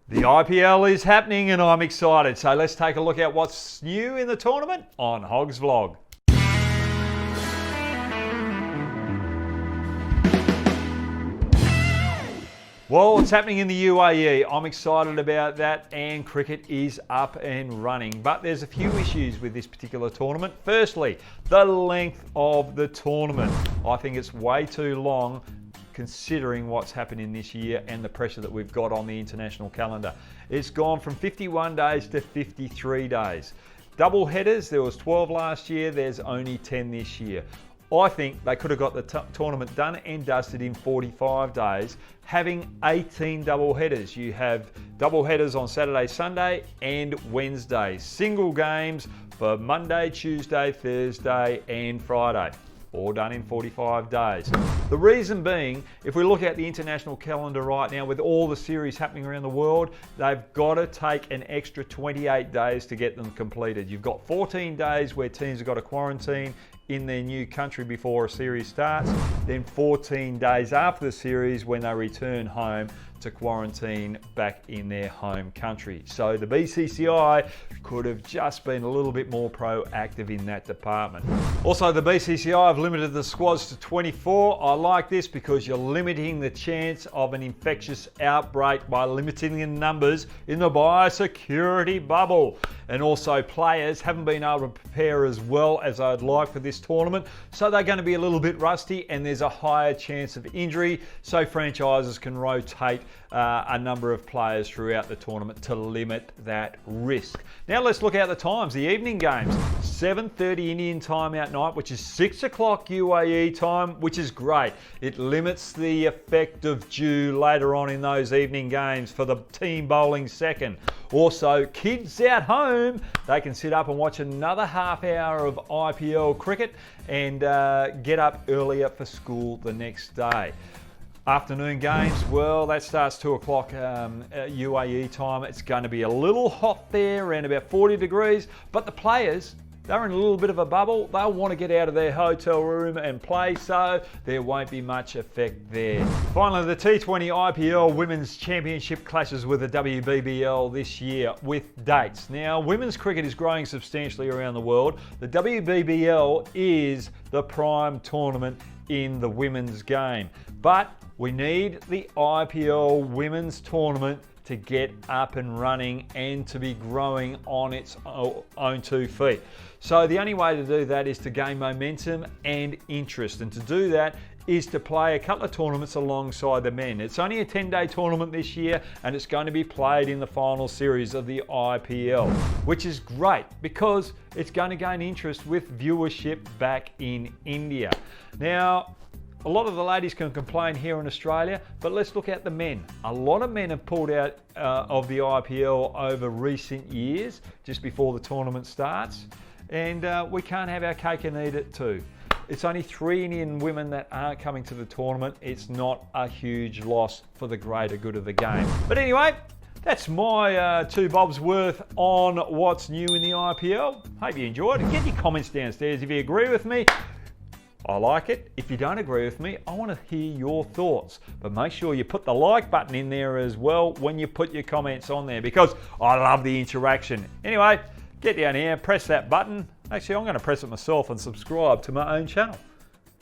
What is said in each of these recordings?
The IPL is happening and I'm excited. So let's take a look at what's new in the tournament on Hoggs Vlog. Well, it's happening in the UAE. I'm excited about that and cricket is up and running. But there's a few issues with this particular tournament. Firstly, the length of the tournament. I think it's way too long considering what's happening this year and the pressure that we've got on the international calendar. It's gone from 51 days to 53 days. Double headers, there was 12 last year, there's only 10 this year. I think they could have got the tournament done and dusted in 45 days, having 18 double headers. You have double headers on Saturday, Sunday and Wednesday. Single games for Monday, Tuesday, Thursday and Friday. All done in 45 days. The reason being, if we look at the international calendar right now with all the series happening around the world, they've got to take an extra 28 days to get them completed. You've got 14 days where teams have got to quarantine in their new country before a series starts, then 14 days after the series when they return home to quarantine back in their home country. So the BCCI could have just been a little bit more proactive in that department. Also, the BCCI have limited the squads to 24. I like this because you're limiting the chance of an infectious outbreak by limiting the numbers in the biosecurity bubble. And also players haven't been able to prepare as well as I'd like for this tournament, so they're going to be a little bit rusty and there's a higher chance of injury, so franchises can rotate a number of players throughout the tournament to limit that risk. Now let's look at the times. The evening games, 7:30 Indian time at night, which is 6 o'clock UAE time, which is great. It limits the effect of dew later on in those evening games for the team bowling second. Also, kids at home, they can sit up and watch another half hour of IPL cricket and get up earlier for school the next day. Afternoon games, well, that starts 2 o'clock UAE time. It's going to be a little hot there, around about 40 degrees, but the players, they're in a little bit of a bubble. They'll want to get out of their hotel room and play, so there won't be much effect there. Finally, the T20 IPL Womens Championship clashes with the WBBL this year with dates. Now, women's cricket is growing substantially around the world. The WBBL is the prime tournament in the women's game, but we need the IPL Women's Tournament to get up and running and to be growing on its own 2 feet. So the only way to do that is to gain momentum and interest, and to do that is to play a couple of tournaments alongside the men. It's only a 10-day tournament this year and it's going to be played in the final series of the IPL, which is great because it's going to gain interest with viewership back in India. Now, a lot of the ladies can complain here in Australia, but let's look at the men. A lot of men have pulled out of the IPL over recent years, just before the tournament starts, and we can't have our cake and eat it too. It's only 3 Indian women that aren't coming to the tournament. It's not a huge loss for the greater good of the game. But anyway, that's my 2 bobs worth on what's new in the IPL. Hope you enjoyed it. Get your comments downstairs if you agree with me. I like it. If you don't agree with me, I want to hear your thoughts. But make sure you put the like button in there as well when you put your comments on there, because I love the interaction. Anyway, get down here, press that button. Actually, I'm going to press it myself and subscribe to my own channel.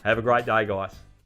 Have a great day, guys.